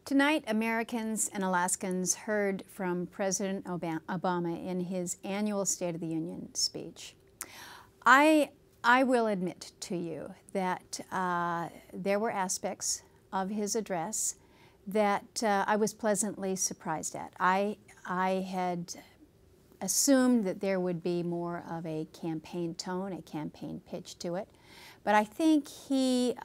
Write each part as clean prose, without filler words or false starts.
Tonight, Americans and Alaskans heard from President Obama in his annual State of the Union speech. I will admit to you that there were aspects of his address that I was pleasantly surprised at. I had assumed that there would be more of a campaign tone, a campaign pitch to it, but I think he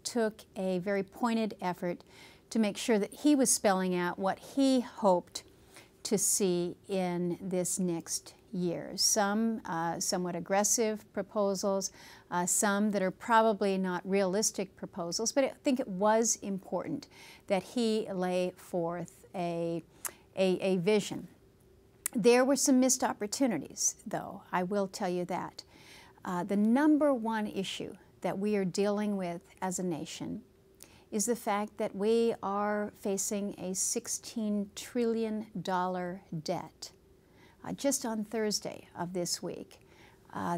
took a very pointed effort to make sure that he was spelling out what he hoped to see in this next year. Some somewhat aggressive proposals, some that are probably not realistic proposals, but I think it was important that he lay forth a vision. There were some missed opportunities, though, I will tell you that. The number one issue that we are dealing with as a nation is the fact that we are facing a $16 trillion debt. Just on Thursday of this week,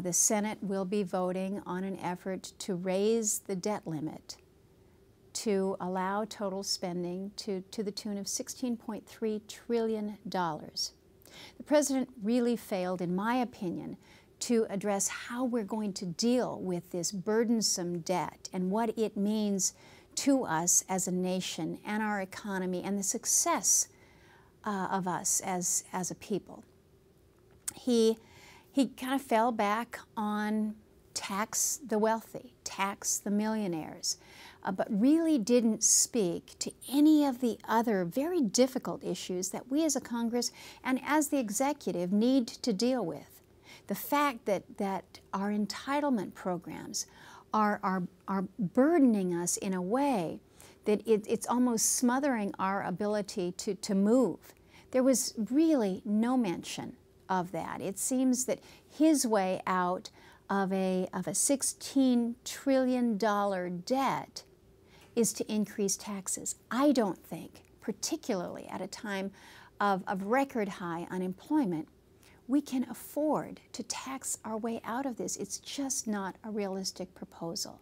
the Senate will be voting on an effort to raise the debt limit to allow total spending to the tune of $16.3 trillion. The President really failed, in my opinion, to address how we're going to deal with this burdensome debt and what it means to us as a nation and our economy and the success of us as a people. He kind of fell back on tax the wealthy, tax the millionaires, but really didn't speak to any of the other very difficult issues that we as a Congress and as the executive need to deal with. The fact that our entitlement programs are burdening us in a way that it's almost smothering our ability to move. There was really no mention of that. It seems that his way out of a $16 trillion debt is to increase taxes. I don't think, particularly at a time of record high unemployment, we can afford to tax our way out of this. It's just not a realistic proposal.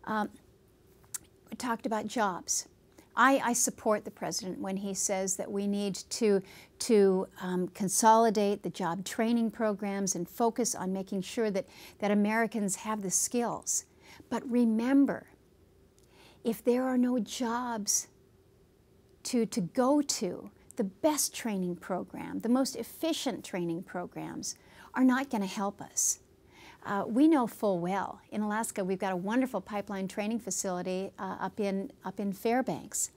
We talked about jobs. I support the President when he says that we need to consolidate the job training programs and focus on making sure that Americans have the skills. But remember, if there are no jobs to go to, the best training program, the most efficient training programs are not going to help us. We know full well, in Alaska we've got a wonderful pipeline training facility up in Fairbanks.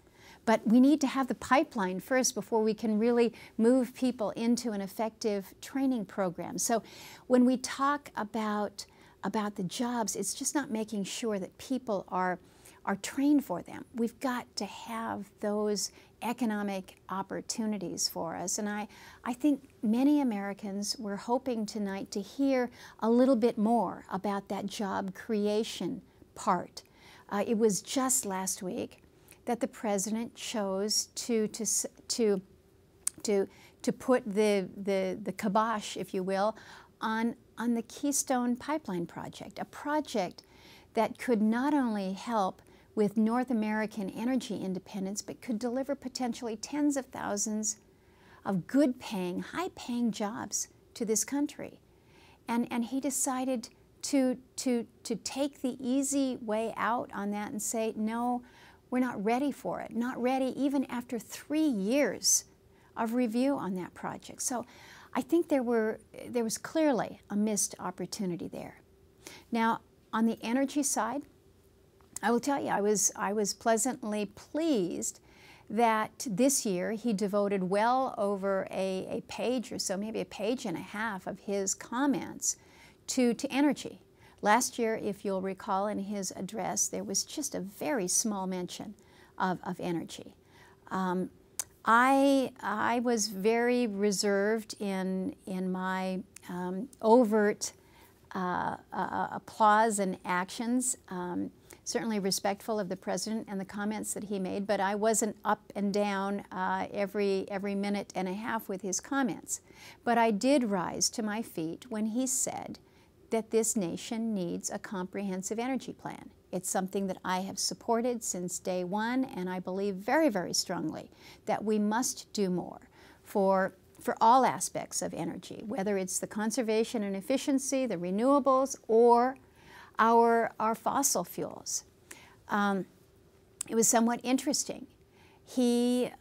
But we need to have the pipeline first before we can really move people into an effective training program. So when we talk about the jobs, it's just not making sure that people are trained for them. We've got to have those economic opportunities for us. And I think many Americans were hoping tonight to hear a little bit more about that job creation part. It was just last week that the President chose to put the kibosh, if you will, on the Keystone Pipeline project, a project that could not only help with North American energy independence, but could deliver potentially tens of thousands of good-paying, high-paying jobs to this country. And he decided to take the easy way out on that and say, no, we're not ready for it, not ready even after 3 years of review on that project. So I think there was clearly a missed opportunity there. Now, on the energy side, I will tell you, I was pleasantly pleased that this year he devoted well over a page or so, maybe a page and a half of his comments to energy. Last year, if you'll recall in his address, there was just a very small mention of energy. I was very reserved in my overt applause and actions. Certainly respectful of the President and the comments that he made, but I wasn't up and down every minute and a half with his comments. But I did rise to my feet when he said that this nation needs a comprehensive energy plan. It's something that I have supported since day one, and I believe very, very strongly that we must do more for all aspects of energy, whether it's the conservation and efficiency, the renewables, or our fossil fuels. It was somewhat interesting. He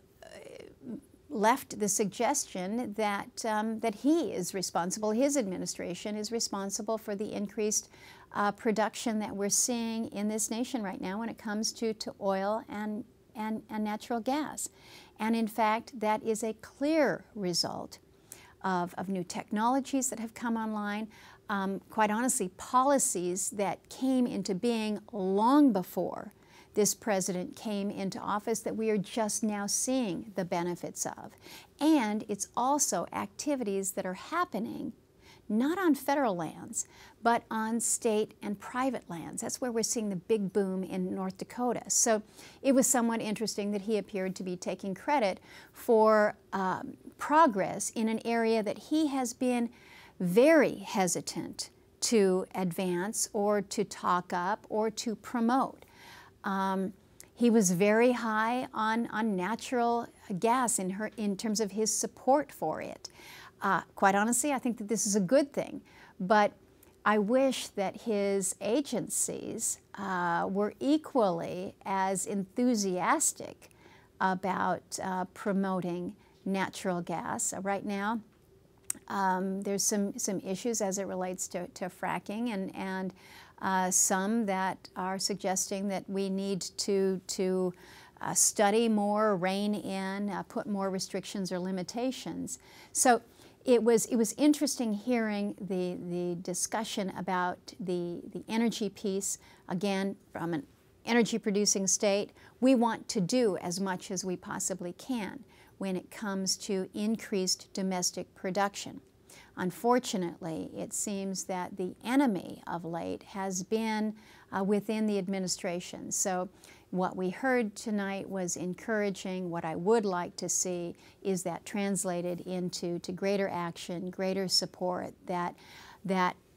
left the suggestion that, that he is responsible, his administration is responsible for the increased production that we're seeing in this nation right now when it comes to oil and natural gas. And in fact, that is a clear result of new technologies that have come online, quite honestly, policies that came into being long before this president came into office that we are just now seeing the benefits of. And it's also activities that are happening not on federal lands, but on state and private lands. That's where we're seeing the big boom in North Dakota. So it was somewhat interesting that he appeared to be taking credit for progress in an area that he has been very hesitant to advance or to talk up or to promote. He was very high on natural gas in terms of his support for it. Quite honestly, I think that this is a good thing, but I wish that his agencies were equally as enthusiastic about promoting natural gas. Right now, there's some issues as it relates to fracking, and some that are suggesting that we need to study more, rein in, put more restrictions or limitations. So it was interesting hearing the discussion about the energy piece. Again, from an energy producing state, we want to do as much as we possibly can when it comes to increased domestic production. Unfortunately, it seems that the enemy of late has been within the administration. So what we heard tonight was encouraging. What I would like to see is that translated into greater action, greater support that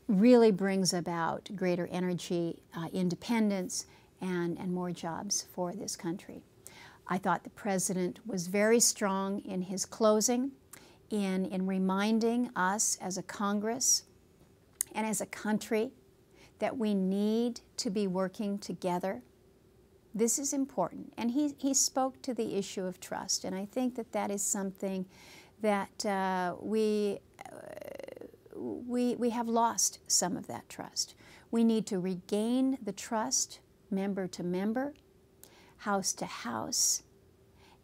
really brings about greater energy independence and more jobs for this country. I thought the President was very strong in his closing, in reminding us as a Congress and as a country that we need to be working together. This is important. And he spoke to the issue of trust, and I think that that is something that we have lost some of that trust. We need to regain the trust member to member, house to house,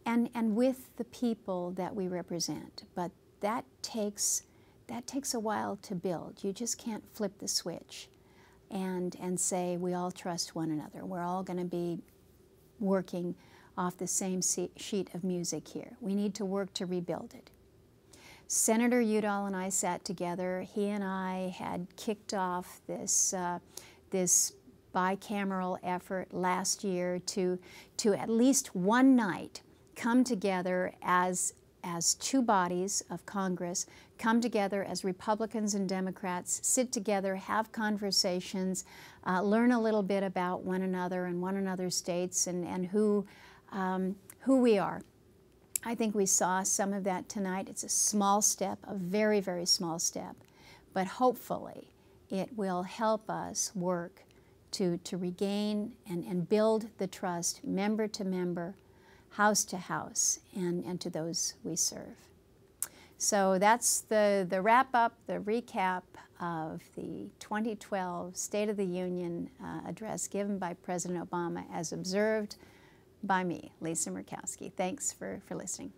and with the people that we represent. But that takes a while to build. You just can't flip the switch and say we all trust one another. We're all going to be working off the same sheet of music here. We need to work to rebuild it. Senator Udall and I sat together. He and I had kicked off this bicameral effort last year to at least one night come together as two bodies of Congress, come together as Republicans and Democrats, sit together, have conversations, learn a little bit about one another and one another's states and who we are. I think we saw some of that tonight. It's a small step, a very, very small step, but hopefully it will help us work to regain and build the trust member to member, house to house, and to those we serve. So that's the wrap-up, the recap of the 2012 State of the Union address given by President Obama as observed by me, Lisa Murkowski. Thanks for listening.